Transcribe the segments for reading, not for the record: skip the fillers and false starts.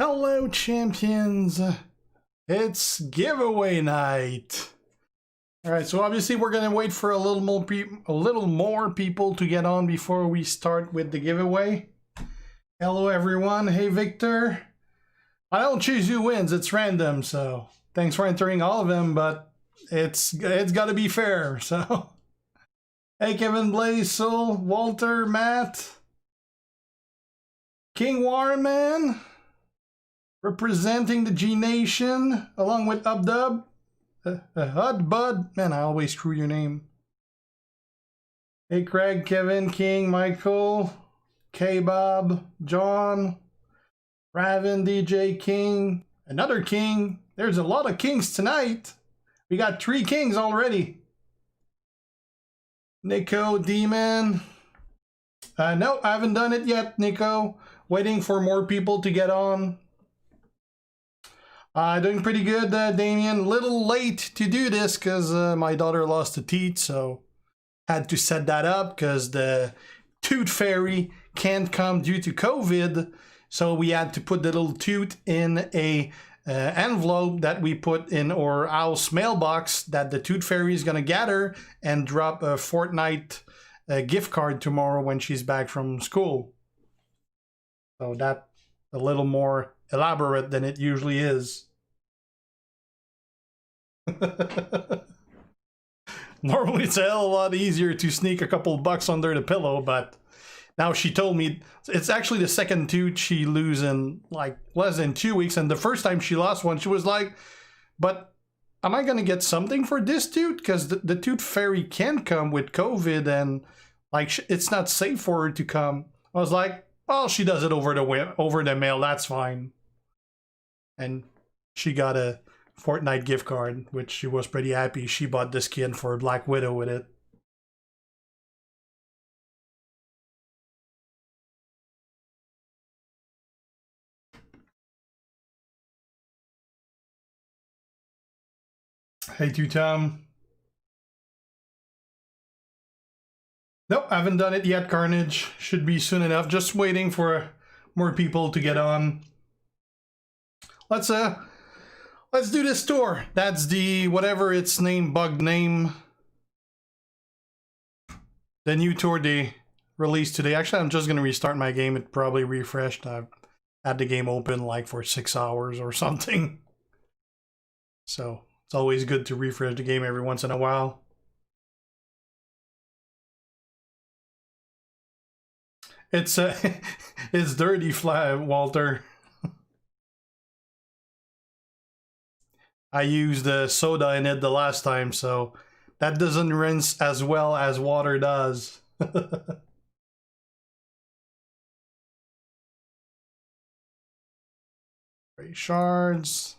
Hello, champions. It's giveaway night. All right, so obviously we're gonna wait for a little more people to get on before we start with the giveaway. Hello, everyone. Hey, Victor. I don't choose who wins. It's random. So thanks for entering all of them, but it's got to be fair. So hey, Kevin, Blaze, Soul, Walter, Matt, King Warman. Representing the G Nation, along with Ubdub, Hud Bud. Man, I always screw your name. Hey, Craig, Kevin, King, Michael, K-Bob, John, Raven, DJ King, another King. There's a lot of Kings tonight. We got 3 Kings already. Nico, Demon. No, I haven't done it yet, Nico. Waiting for more people to get on. Doing pretty good, Damien. Little late to do this because my daughter lost a teeth, so had to set that up because the tooth fairy can't come due to COVID. So we had to put the little tooth in a envelope that we put in our house mailbox that the tooth fairy is gonna gather and drop a Fortnite gift card tomorrow when she's back from school. So that's a little more elaborate than it usually is. Normally it's a hell of a lot easier to sneak a couple bucks under the pillow, but now she told me it's actually the second tooth she loses in like less than 2 weeks, and the first time she lost one she was like, but am I gonna get something for this tooth? Because the tooth fairy can come with COVID and like it's not safe for her to come. I was like, well, she does it over the mail, that's fine. And she got a Fortnite gift card, which she was pretty happy. She bought the skin for Black Widow with it. Hey, Tom. Nope, I haven't done it yet, Carnage. Should be soon enough. Just waiting for more people to get on. Let's do this tour. That's the whatever its name, bug name. The new tour they released today. Actually, I'm just gonna restart my game. It probably refreshed. I've had the game open like for 6 hours or something. So it's always good to refresh the game every once in a while. It's it's dirty, Walter. I used soda in it the last time, so that doesn't rinse as well as water does. 3 shards.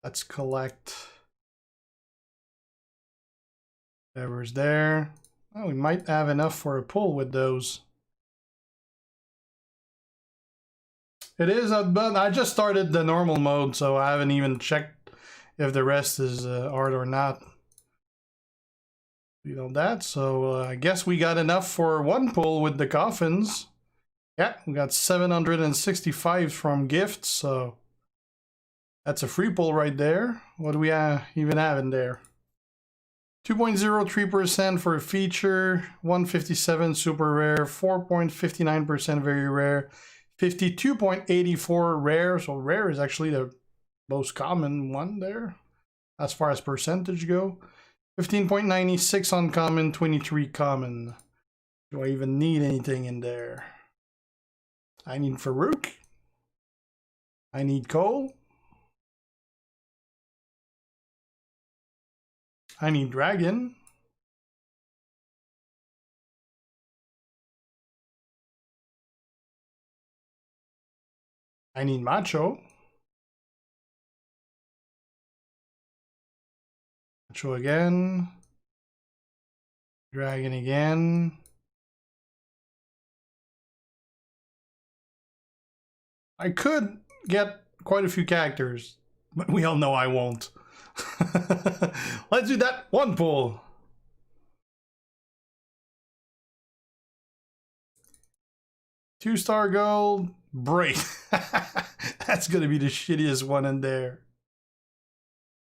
Let's collect whatever's there. Oh, we might have enough for a pull with those. It is, but I just started the normal mode, so I haven't even checked if the rest is hard or not. You know that, so I guess we got enough for 1 pull with the coffins. Yeah, we got 765 from gifts, so that's a free pull right there. What do we even have in there? 2.03% for a feature, 157 super rare, 4.59% very rare, 52.84 rare. So rare is actually the most common one there as far as percentage go. 15.96 uncommon, 23 common. Do I even need anything in there? I need Farouk. I need Cole. I need Dragon. I need Macho. Macho again. Dragon again. I could get quite a few characters, but we all know I won't. Let's do that 1 pull. 2-star gold, break. That's gonna be the shittiest one in there.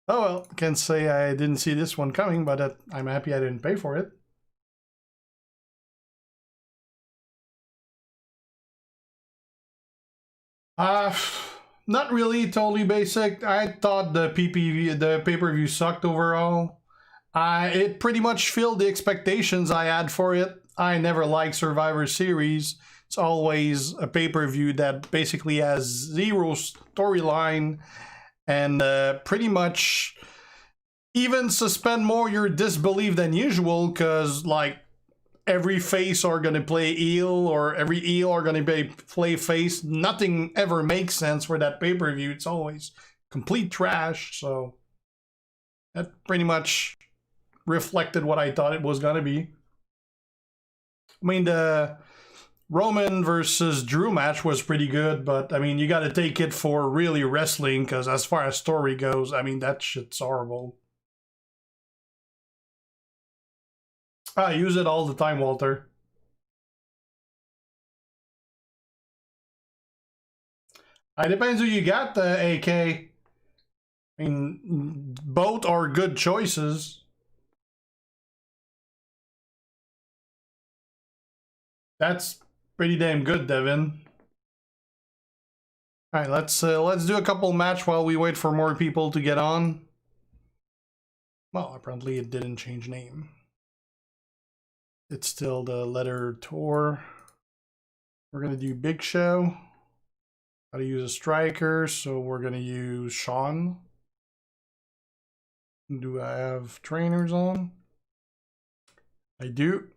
Oh well, can't say I didn't see this one coming, but I'm happy I didn't pay for it. Not really totally basic. I thought the pay-per-view sucked overall. It pretty much filled the expectations I had for it. I never liked Survivor Series. It's always a pay-per-view that basically has zero storyline and pretty much even suspend more your disbelief than usual, because like every face are gonna play heel or every heel are gonna play face. Nothing ever makes sense for that pay-per-view. It's always complete trash. So that pretty much reflected what I thought it was gonna be. I mean, the Roman versus Drew match was pretty good, but I mean, you got to take it for really wrestling, because as far as story goes, I mean, that shit's horrible. I use it all the time, Walter. It depends who you got, the AK. I mean, both are good choices. That's pretty damn good, Devin. All right, let's do a couple match while we wait for more people to get on. Well, apparently it didn't change name. It's still the letter tour. We're gonna do Big Show. Gotta use a striker, so we're gonna use Sean. Do I have trainers on? I do.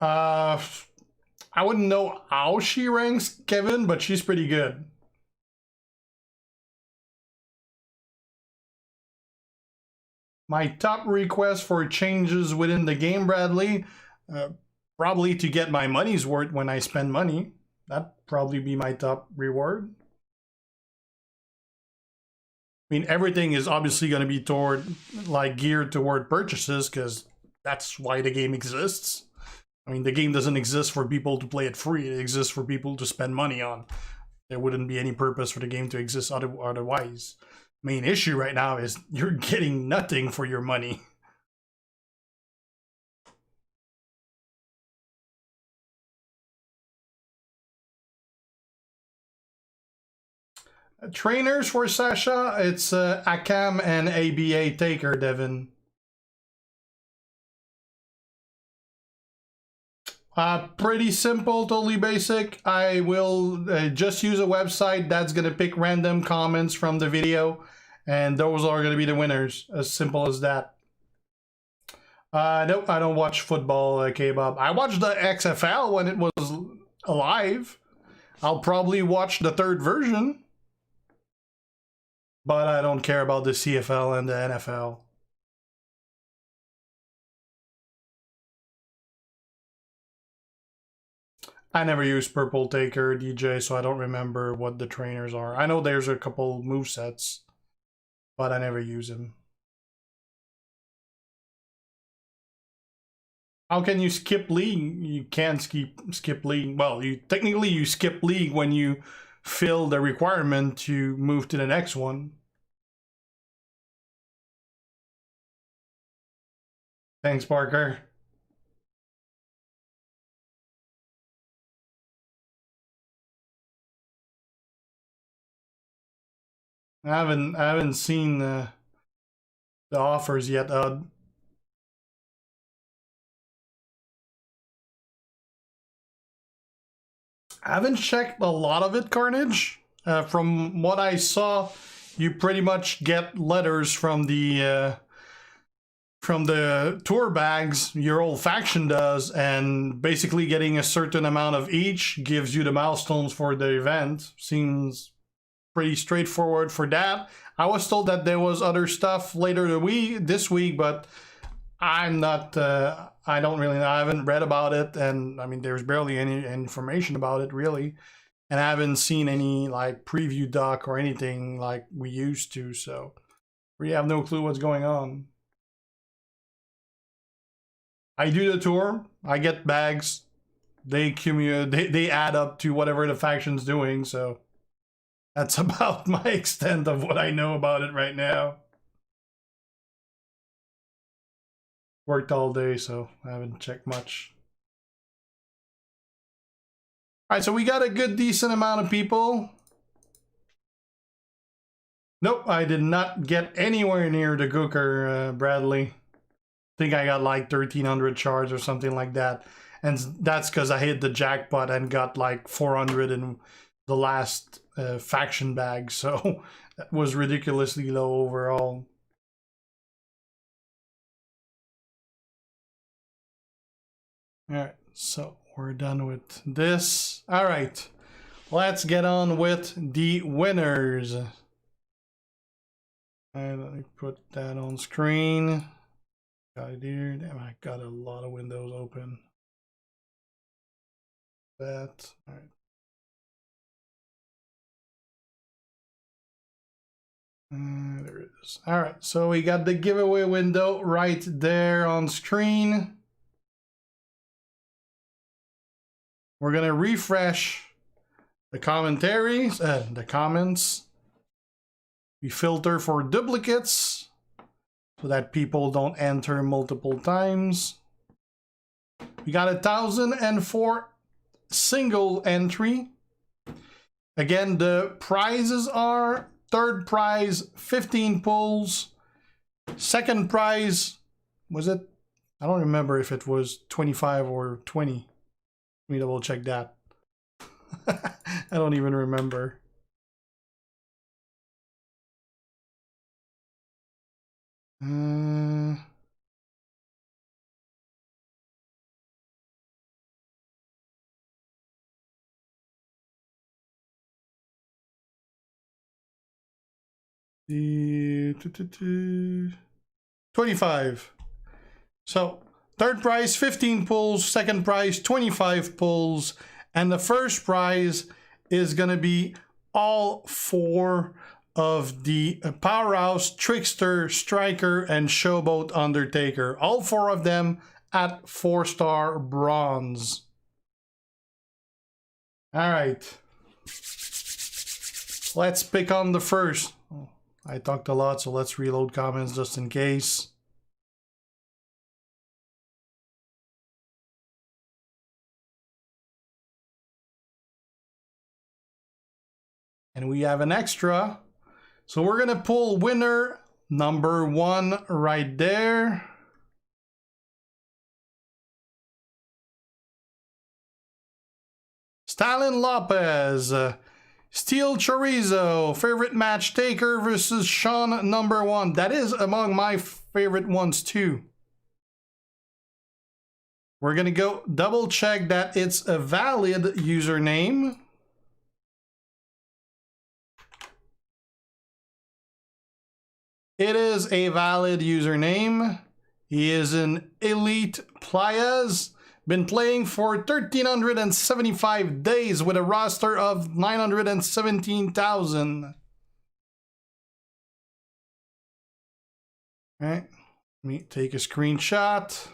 I wouldn't know how she ranks, Kevin, but she's pretty good. My top request for changes within the game, Bradley, probably to get my money's worth when I spend money. That'd probably be my top reward. I mean, everything is obviously going to be geared toward purchases, because that's why the game exists. I mean, the game doesn't exist for people to play it free. It exists for people to spend money on. There wouldn't be any purpose for the game to exist otherwise. Main issue right now is you're getting nothing for your money. Trainers for Sasha, it's Akam and ABA Taker, Devin. Pretty simple, totally basic. I will just use a website that's going to pick random comments from the video, and those are going to be the winners. As simple as that. Nope, I don't watch football, K-Bob. I watched the XFL when it was alive. I'll probably watch the third version, but I don't care about the CFL and the NFL. I never used Purple Taker, DJ, so I don't remember what the trainers are. I know there's a couple movesets, but I never use them. How can you skip league? You can't skip league. Well, technically you skip league when you fill the requirement to move to the next one. Thanks, Parker. I haven't seen the offers yet. I haven't checked a lot of it, Carnage. From what I saw, you pretty much get letters from the tour bags. Your old faction does, and basically getting a certain amount of each gives you the milestones for the event. Seems pretty straightforward for that. I was told that there was other stuff later this week, but I'm not. I don't really know. I haven't read about it, and I mean, there's barely any information about it really, and I haven't seen any like preview doc or anything like we used to. So we have no clue what's going on. I do the tour. I get bags. They they add up to whatever the faction's doing. So that's about my extent of what I know about it right now. Worked all day, so I haven't checked much. All right, so we got a good decent amount of people. Nope, I did not get anywhere near the Gooker, Bradley. I think I got like 1,300 shards or something like that. And that's because I hit the jackpot and got like 400 in the last faction bag. So that was ridiculously low overall. All right, so we're done with this. All right, let's get on with the winners. All right, let me put that on screen. Got it here. Damn, I got a lot of windows open. That. All right. There it is. All right, so we got the giveaway window right there on screen. We're gonna refresh the commentaries, the comments. We filter for duplicates so that people don't enter multiple times. We got 1,004 single entry. Again, the prizes are third prize 15 pulls. Second prize, was it? I don't remember if it was 25 or 20. Let me double check that. I don't even remember. The 25. So third prize 15 pulls, second prize 25 pulls, and the first prize is gonna be all 4 of the Powerhouse, Trickster, Striker, and Showboat Undertaker. All 4 of them at 4-star bronze. All right. Let's pick on the first. I talked a lot, so let's reload comments just in case. And we have an extra. So we're gonna pull winner number 1 right there. Stalin Lopez, Steel Chorizo, favorite match Taker versus Sean number 1. That is among my favorite ones too. We're gonna go double check that it's a valid username. It is a valid username. He is an Elite Playas. Been playing for 1,375 days with a roster of 917,000. All right, let me take a screenshot.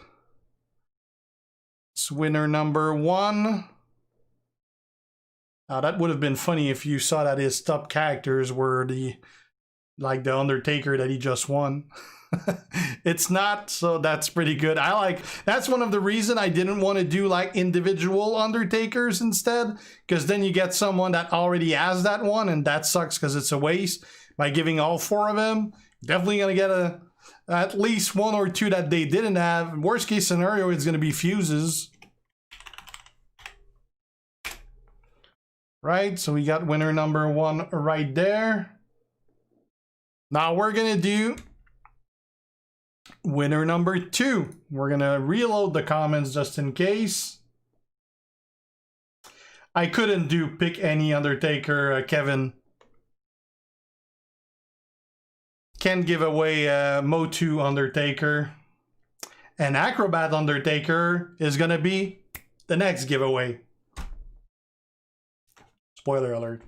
It's winner number 1. Now that would have been funny if you saw that his top characters were the Undertaker that he just won. It's not, so that's pretty good. That's one of the reasons I didn't want to do like individual Undertakers instead, because then you get someone that already has that one, and that sucks because it's a waste. By giving all 4 of them, definitely gonna get at least 1 or 2 that they didn't have. Worst case scenario, it's gonna be fuses. Right, so we got winner number 1 right there. Now we're gonna do winner number 2. We're gonna reload the comments just in case. I couldn't do pick any Undertaker, Kevin. Can't give away Motu Undertaker. And Acrobat Undertaker is gonna be the next giveaway. Spoiler alert.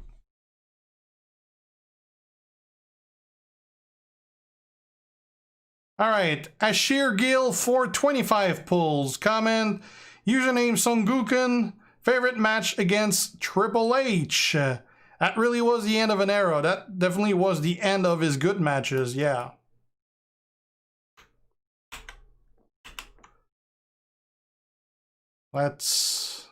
All right, Ashir Gill 425 pulls. Comment, username Songuken, favorite match against Triple H. That really was the end of an era. That definitely was the end of his good matches, yeah. Let's...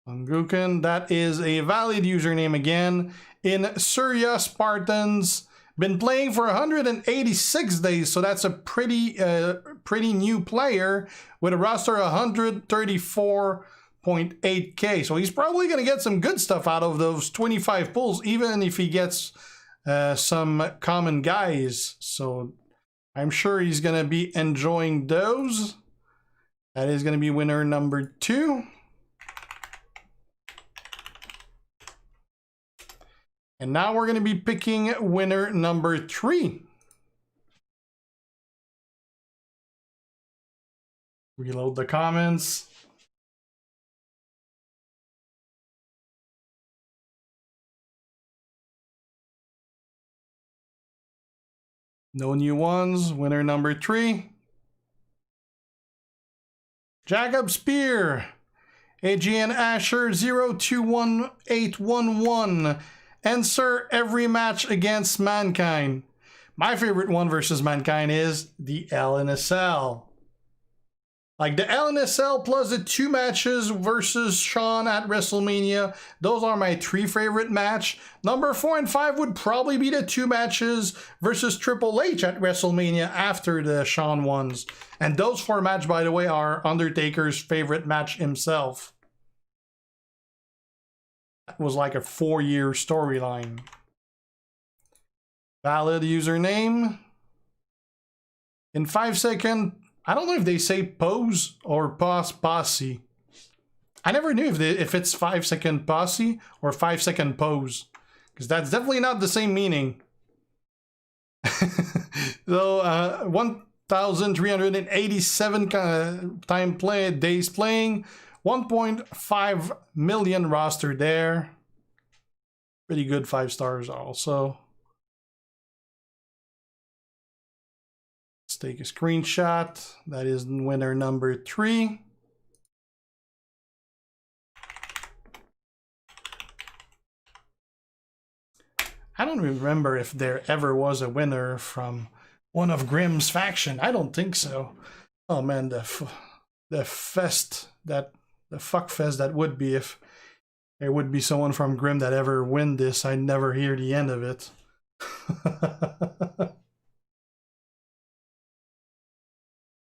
Songuken, that is a valid username again. In Surya Spartans. Been playing for 186 days, so that's a pretty new player with a roster of 134.8k. So he's probably going to get some good stuff out of those 25 pulls, even if he gets some common guys. So I'm sure he's going to be enjoying those. That is going to be winner number 2. And now we're going to be picking winner number 3. Reload the comments. No new ones. Winner number 3. Jacob Spear. AGN Asher 021811. Answer every match against Mankind. My favorite one versus Mankind is the LNSL. Like the LNSL plus the 2 matches versus Shawn at WrestleMania. Those are my 3 favorite match. Number 4 and 5 would probably be the 2 matches versus Triple H at WrestleMania after the Shawn ones. And those 4 matches, by the way, are Undertaker's favorite match himself. That was like a 4-year storyline. Valid username. In 5 seconds, I don't know if they say pose or posse. I never knew if it's 5 second posse or 5 second pose, because that's definitely not the same meaning. So 1,387 days playing. 1.5 million roster there. Pretty good 5 stars also. Let's take a screenshot. That is winner number 3. I don't remember if there ever was a winner from one of Grimm's faction. I don't think so. Oh man, the fest that... The fuck fest that would be if there would be someone from Grimm that ever win this. I'd never hear the end of it.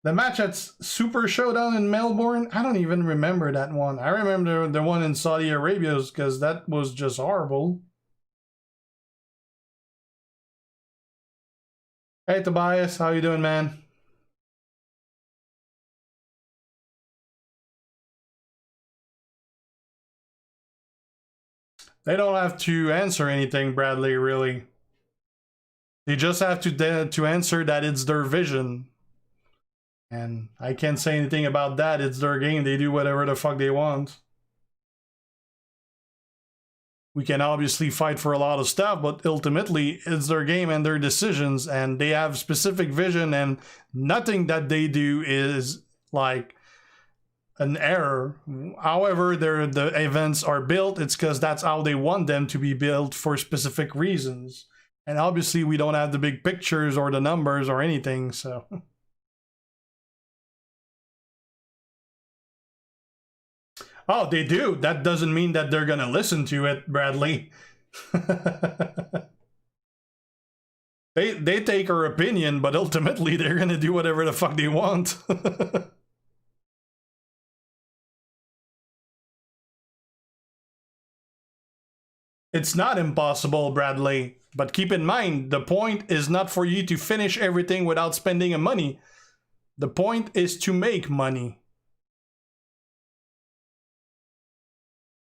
The match at Super Showdown in Melbourne, I don't even remember that one. I remember the one in Saudi Arabia because that was just horrible. Hey Tobias, how you doing, man? They don't have to answer anything, Bradley, really. They just have to answer that it's their vision. And I can't say anything about that. It's their game. They do whatever the fuck they want. We can obviously fight for a lot of stuff, but ultimately it's their game and their decisions, and they have specific vision, and nothing that they do is like an error. However, the events are built, it's because that's how they want them to be built for specific reasons. And obviously we don't have the big pictures or the numbers or anything, so... Oh, they do. That doesn't mean that they're gonna listen to it, Bradley. They take our opinion, but ultimately they're gonna do whatever the fuck they want. It's not impossible, Bradley, but keep in mind, the point is not for you to finish everything without spending a money. The point is to make money.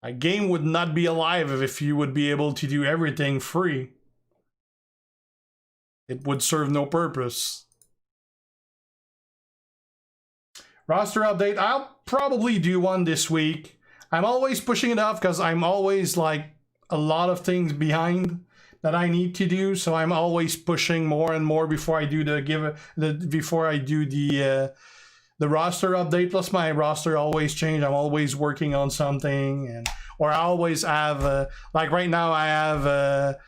A game would not be alive if you would be able to do everything free. It would serve no purpose. Roster update, I'll probably do one this week. I'm always pushing it off because I'm always like a lot of things behind. that I need to do, so I'm always pushing more and more before I do the roster update. Plus my roster always change. I'm always working on something, and or I always have like right now I have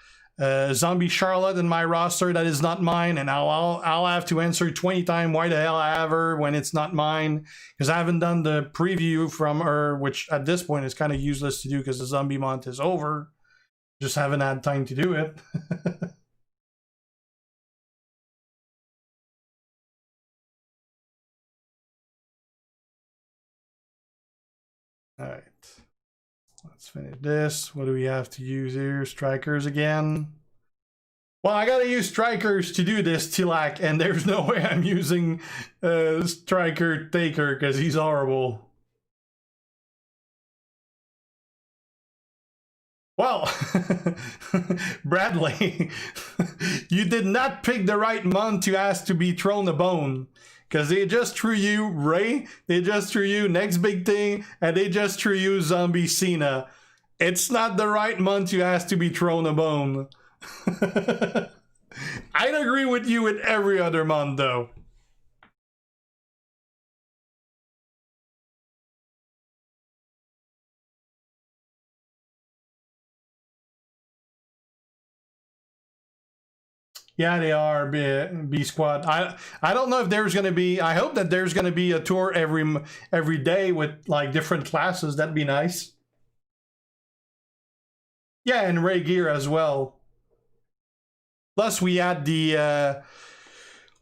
Zombie Charlotte in my roster that is not mine, and I'll have to answer 20 times why the hell I have her when it's not mine, because I haven't done the preview from her, which at this point is kind of useless to do because the zombie month is over. Just haven't had time to do it. All right. Let's finish this. What do we have to use here? Strikers again. Well, I gotta use strikers to do this, Tilak, and there's no way I'm using Striker Taker because he's horrible. Well, Bradley, you did not pick the right month to ask to be thrown a bone. Because they just threw you Ray, they just threw you Next Big Thing, and they just threw you Zombie Cena. It's not the right month you asked to be thrown a bone. I'd agree with you with every other month, though. Yeah, they are B Squad. I don't know if there's gonna be. I hope that there's gonna be a tour every day with like different classes. That'd be nice. Yeah, and Ray Gear as well. Plus, we had the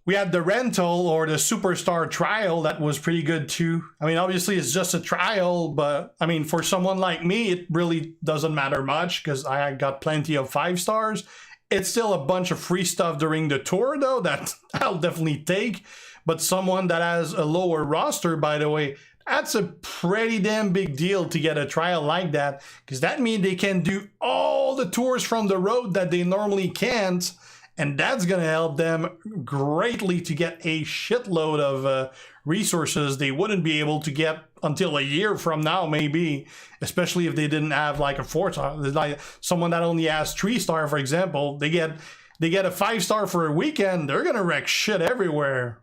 rental or the Superstar trial that was pretty good too. I mean, obviously it's just a trial, but I mean, for someone like me, it really doesn't matter much because I got plenty of 5 stars. It's still a bunch of free stuff during the tour, though, that I'll definitely take. But someone that has a lower roster, by the way, that's a pretty damn big deal to get a trial like that, because that means they can do all the tours from the road that they normally can't, and that's going to help them greatly to get a shitload of resources they wouldn't be able to get until a year from now, maybe, especially if they didn't have like a 4-star. Like someone that only has 3-star, for example, they get a 5-star for a weekend, they're gonna wreck shit everywhere.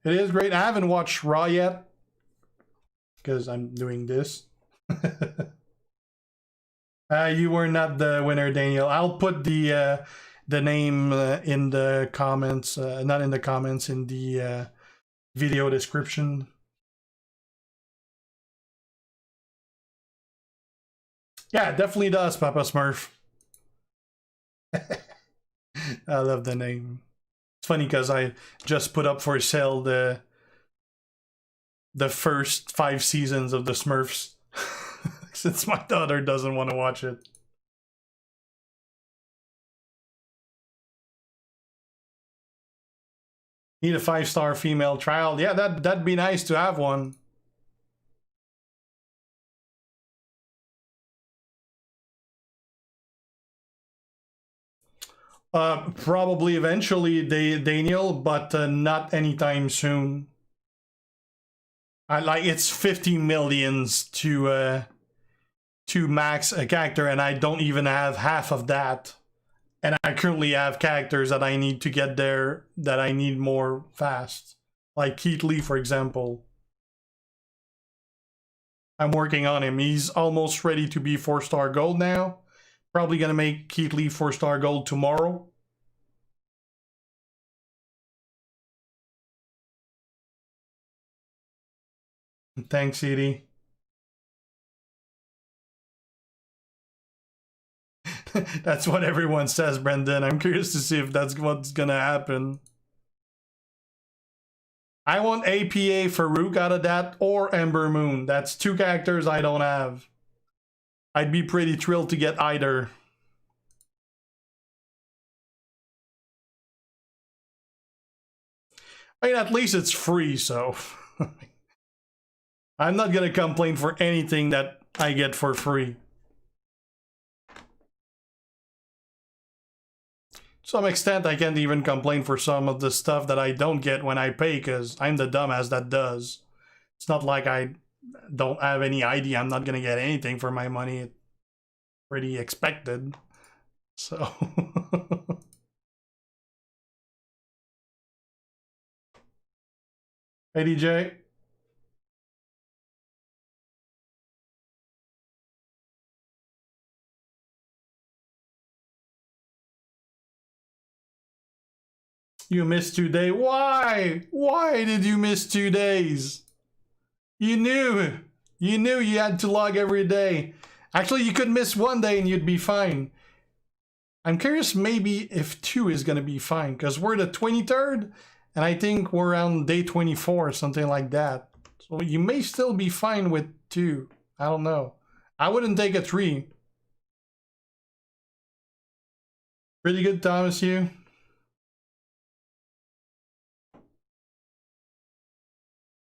It is great. I haven't watched Raw yet because I'm doing this. You were not the winner, Daniel. I'll put the name in the comments, not in the comments, in the video description. Yeah, it definitely does, Papa Smurf. I love the name. It's funny because I just put up for sale the first 5 seasons of the Smurfs since my daughter doesn't want to watch it. Need a 5-star female trial. Yeah, that'd be nice to have one. Probably eventually, Daniel, but not anytime soon. It's 50 millions to max a character, and I don't even have half of that. And I currently have characters that I need to get there that I need more fast. Like Keith Lee, for example. I'm working on him. He's almost ready to be 4-star gold now. Probably gonna make Keith Lee 4-star gold tomorrow. Thanks, Edie. That's what everyone says, Brendan. I'm curious to see if that's what's gonna happen. I want APA Farouk out of that, or Ember Moon. That's 2 characters I don't have. I'd be pretty thrilled to get either. I mean, at least it's free, so... I'm not gonna complain for anything that I get for free. To some extent, I can't even complain for some of the stuff that I don't get when I pay, because I'm the dumbass that does. It's not like I don't have any idea I'm not gonna get anything for my money. It's pretty expected. So hey DJ. You missed 2 days. Why? Why did you miss 2 days? You knew. You knew you had to log every day. Actually, you could miss 1 day and you'd be fine. I'm curious maybe if 2 is going to be fine, because we're the 23rd, and I think we're on day 24 or something like that. So you may still be fine with 2. I don't know. I wouldn't take a 3. Pretty good, Thomas, you.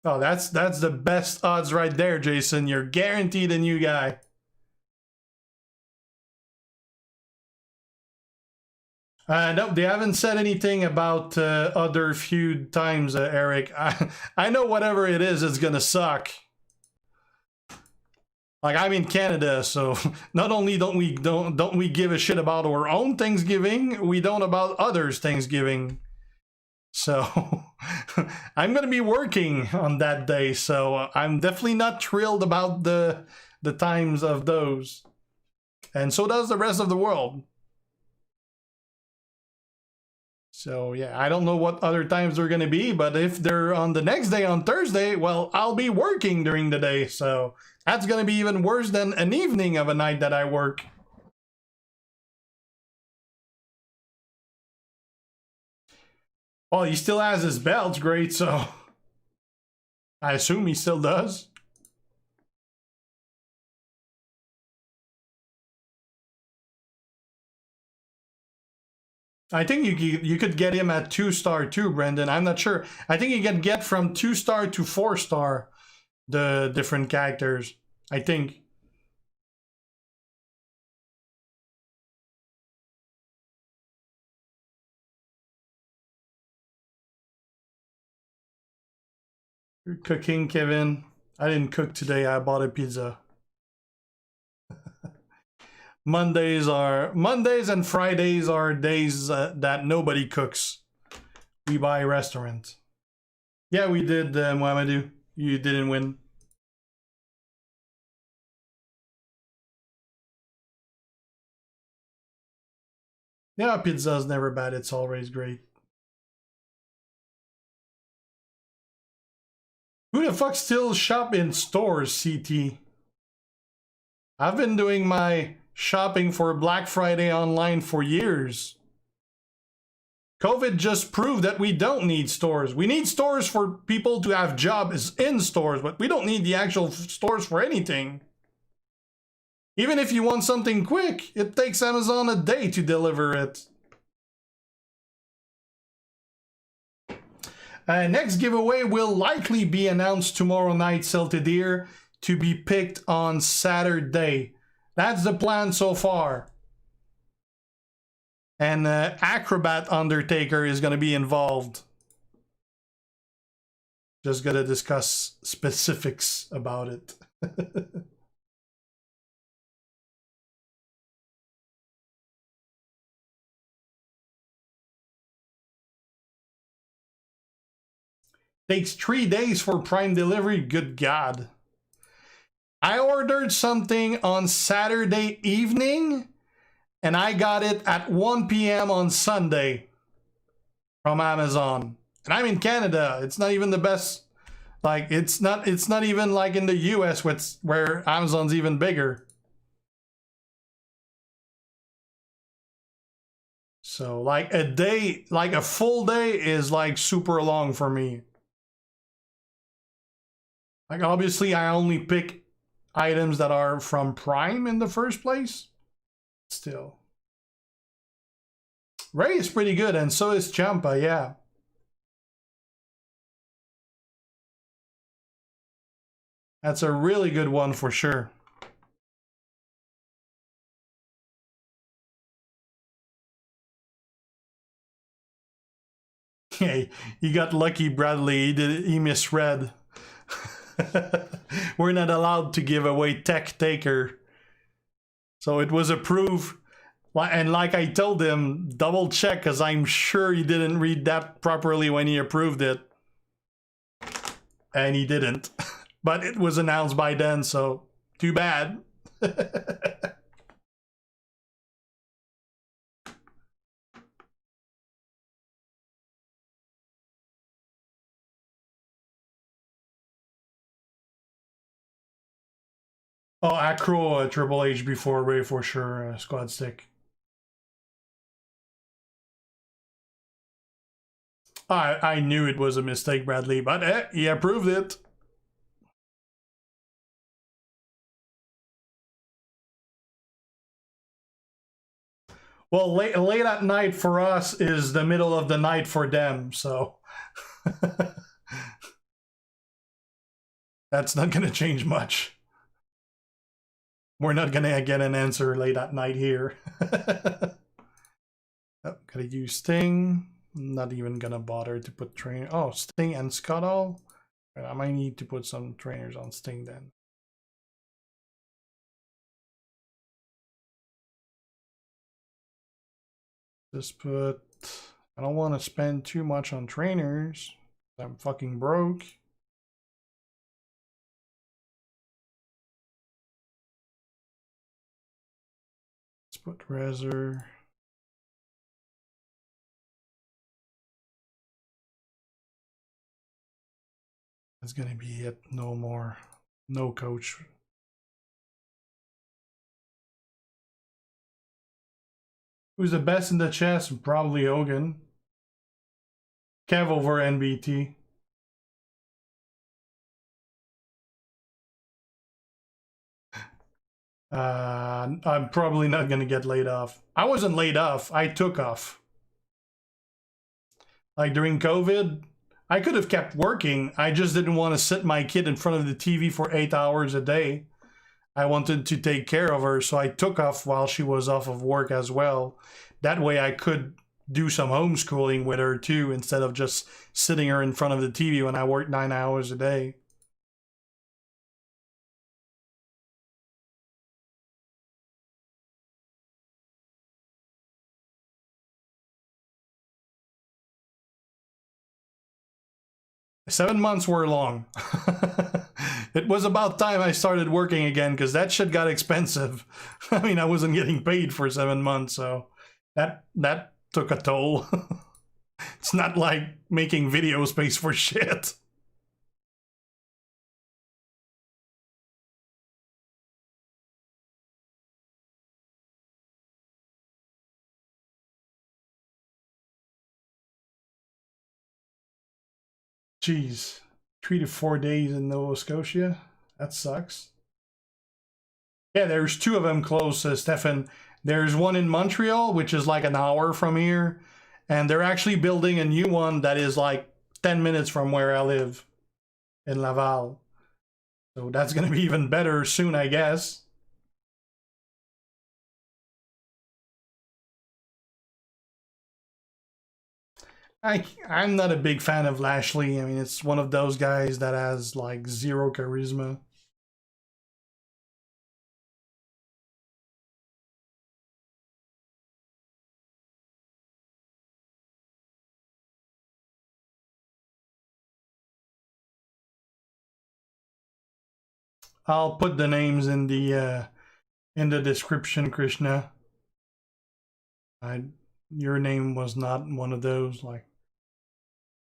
Oh, that's the best odds right there, Jason. You're guaranteed a new guy. No, they haven't said anything about other feud times, Eric. I know whatever it is, it's gonna suck. Like, I'm in Canada, so not only don't we give a shit about our own Thanksgiving, we don't about others' Thanksgiving. So I'm gonna be working on that day, so I'm definitely not thrilled about the times of those. And so does the rest of the world. So yeah, I don't know what other times they're gonna be, but if they're on the next day on Thursday, well, I'll be working during the day, so that's gonna be even worse than an evening of a night that I work. Well, he still has his belts, great, so I assume he still does. I think you could get him at 2-star too, Brendan. I'm not sure. I think you can get from 2-star to 4-star the different characters. I think. You're cooking, Kevin. I didn't cook today. I bought a pizza. Mondays and Fridays are days that nobody cooks. We buy restaurants. Yeah, we did, Mohamedou. You didn't win. Yeah, pizza's never bad. It's always great. Who the fuck still shop in stores, CT? I've been doing my shopping for Black Friday online for years. COVID just proved that we don't need stores. We need stores for people to have jobs in stores, but we don't need the actual stores for anything. Even if you want something quick, it takes Amazon a day to deliver it. Next giveaway will likely be announced tomorrow night, Celtideer, to be picked on Saturday. That's the plan so far. And Acrobat Undertaker is going to be involved. Just going to discuss specifics about it. Takes 3 days for Prime delivery. Good God. I ordered something on Saturday evening, and I got it at 1 p.m. on Sunday from Amazon. And I'm in Canada. It's not even the best. Like, it's not even like in the US where Amazon's even bigger. So like a day, like a full day is like super long for me. Like, obviously I only pick items that are from Prime in the first place. Still. Ray is pretty good, and so is Champa, yeah. That's a really good one for sure. Hey, he got lucky, Bradley. He misread. We're not allowed to give away tech taker. So it was approved. And like I told him, double check, because I'm sure he didn't read that properly when he approved it. And he didn't. But it was announced by then, so too bad. Oh, Acro, Triple H before Ray for sure, squad stick. I knew it was a mistake, Bradley, but he approved it. Well, late at night for us is the middle of the night for them, so that's not going to change much. We're not going to get an answer late at night here. Oh, gotta use Sting. Not even gonna bother to put trainer. Oh, Sting and Scuttle. I might need to put some trainers on Sting then. Just put. I don't want to spend too much on trainers. I'm fucking broke. Let's put Razor. That's gonna be it. No more. No coach. Who's the best in the chest? Probably Hogan. Kev over NBT. I'm probably not gonna get laid off. I wasn't laid off. I took off. Like during COVID, I could have kept working. I just didn't want to sit my kid in front of the TV for 8 hours a day. I wanted to take care of her, so I took off while she was off of work as well. That way I could do some homeschooling with her too, instead of just sitting her in front of the TV when I worked 9 hours a day. Seven months were long. It was about time I started working again, because that shit got expensive. I mean, I wasn't getting paid for 7 months, so that took a toll. It's not like making video space for shit. Jeez, 3 to 4 days in Nova Scotia? That sucks. Yeah, there's 2 of them close, Stefan. There's one in Montreal, which is like an hour from here. And they're actually building a new one that is like 10 minutes from where I live in Laval. So that's going to be even better soon, I guess. I'm not a big fan of Lashley. I mean, it's one of those guys that has like zero charisma. I'll put the names in the description, Krishna. Your name was not one of those. Like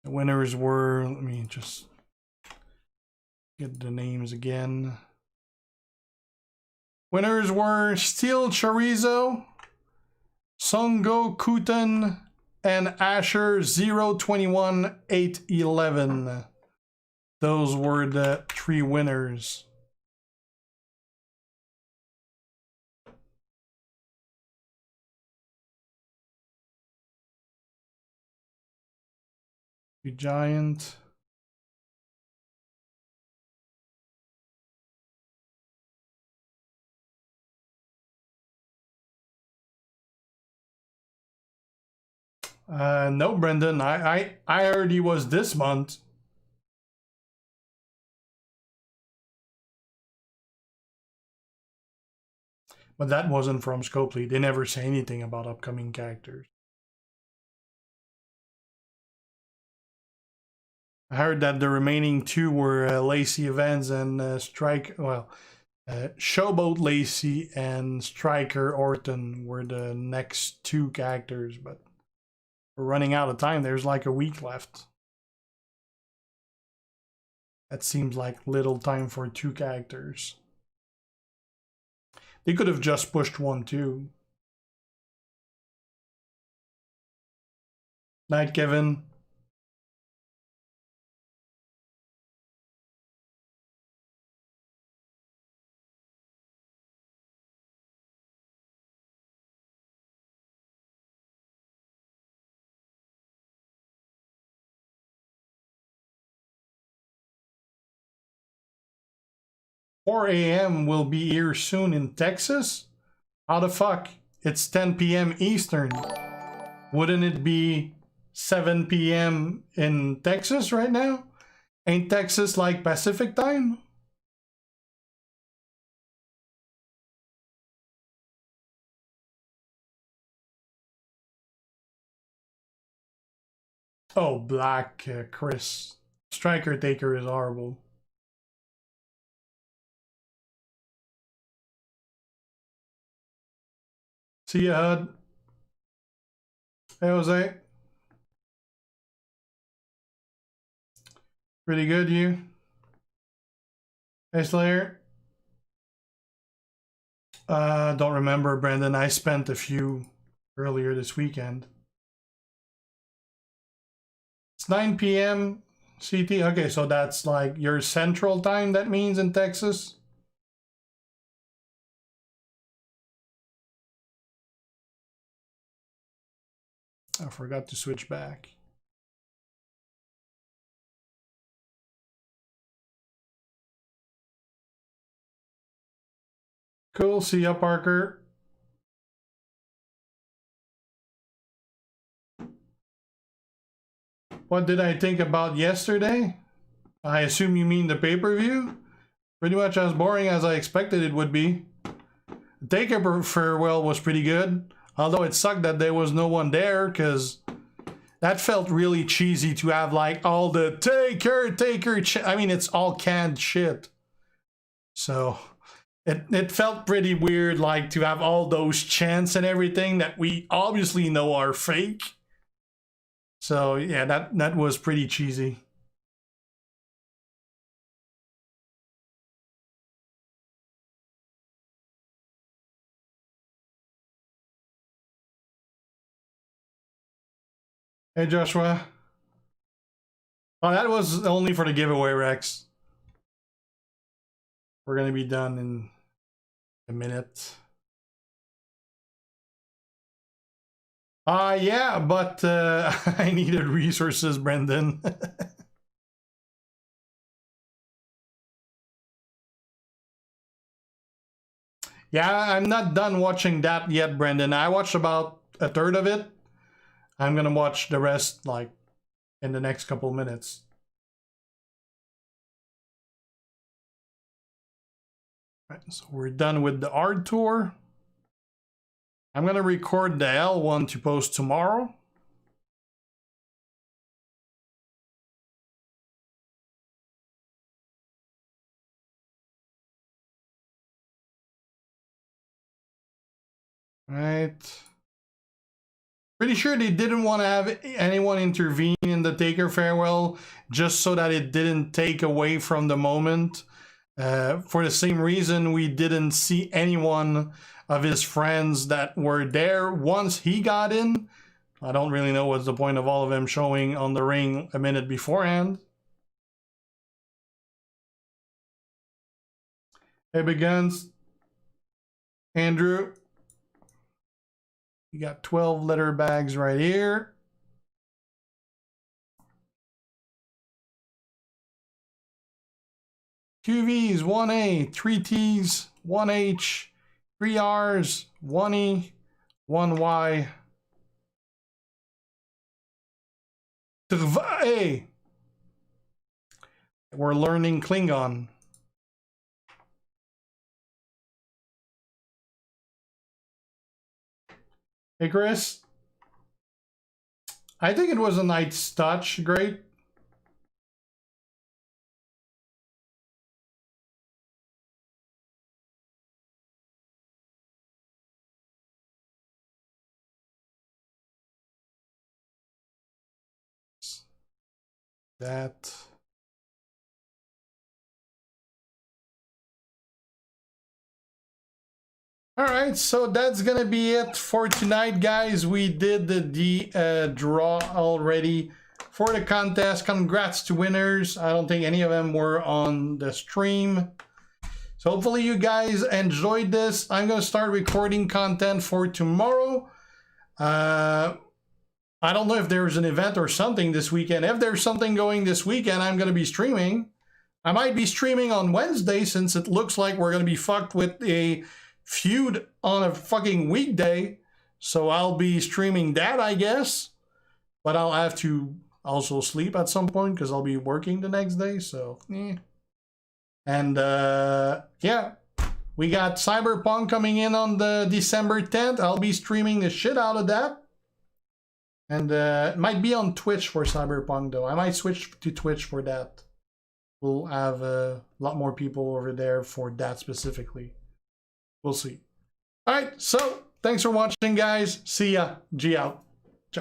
the winners were. Let me just get the names again. Winners were Steel Chorizo, Songo Kutan, and Asher 021 811. Those were the 3 winners. Giant. No, Brendan. I heard he was this month. But that wasn't from Scopely. They never say anything about upcoming characters. I heard that the remaining two were Lacey Evans and Strike. Well, Showboat Lacey and Striker Orton were the next two characters, but we're running out of time. There's like a week left. That seems like little time for two characters. They could have just pushed one too. Night, Kevin. 4 a.m. will be here soon in Texas? How the fuck? It's 10 p.m. Eastern. Wouldn't it be 7 p.m. in Texas right now? Ain't Texas like Pacific time? Oh, black, Chris. Striker Taker is horrible. See ya, Hud. Hey, Jose. Pretty good, you? Hey, Slayer. Don't remember, Brendan. I spent a few earlier this weekend. It's 9 p.m. CT. Okay, so that's like your central time, that means, in Texas? I forgot to switch back. Cool, see ya, Parker. What did I think about yesterday? I assume you mean the pay-per-view? Pretty much as boring as I expected it would be. The Taker farewell was pretty good, although it sucked that there was no one there, because that felt really cheesy to have like all the Taker, I mean, it's all canned shit. So it felt pretty weird, like, to have all those chants and everything that we obviously know are fake. So yeah, that was pretty cheesy. Hey, Joshua. Oh, that was only for the giveaway, Rex. We're gonna be done in a minute. Yeah, but I needed resources, Brendan. Yeah, I'm not done watching that yet, Brendan. I watched about a third of it. I'm gonna watch the rest, like, in the next couple minutes. Right, so we're done with the art tour. I'm gonna record the L one to post tomorrow. Right. Pretty sure they didn't want to have anyone intervene in the Taker farewell just so that it didn't take away from the moment. For the same reason we didn't see anyone of his friends that were there once he got in. I don't really know what's the point of all of them showing on the ring a minute beforehand. Hey, Big Guns. Andrew. You got 12 letter bags right here. QVs, 1A, 3Ts, 1H, 3Rs, 1E, 1Y. Hey, we're learning Klingon. Hey, Chris. I think it was a nice touch. Great. That. All right, so that's gonna be it for tonight, guys. We did the draw already for the contest. Congrats to winners. I don't think any of them were on the stream. So hopefully you guys enjoyed this. I'm gonna start recording content for tomorrow. I don't know if there's an event or something this weekend. If there's something going this weekend, I'm gonna be streaming. I might be streaming on Wednesday since it looks like we're gonna be fucked with a feud on a fucking weekday, so I'll be streaming that, I guess, but I'll have to also sleep at some point because I'll be working the next day. So and yeah, we got Cyberpunk coming in on the December 10th. I'll be streaming the shit out of that, and it might be on Twitch for Cyberpunk though. I might switch to Twitch for that. We'll have a lot more people over there for that specifically. We'll see. All right, so thanks for watching, guys. See ya. G out.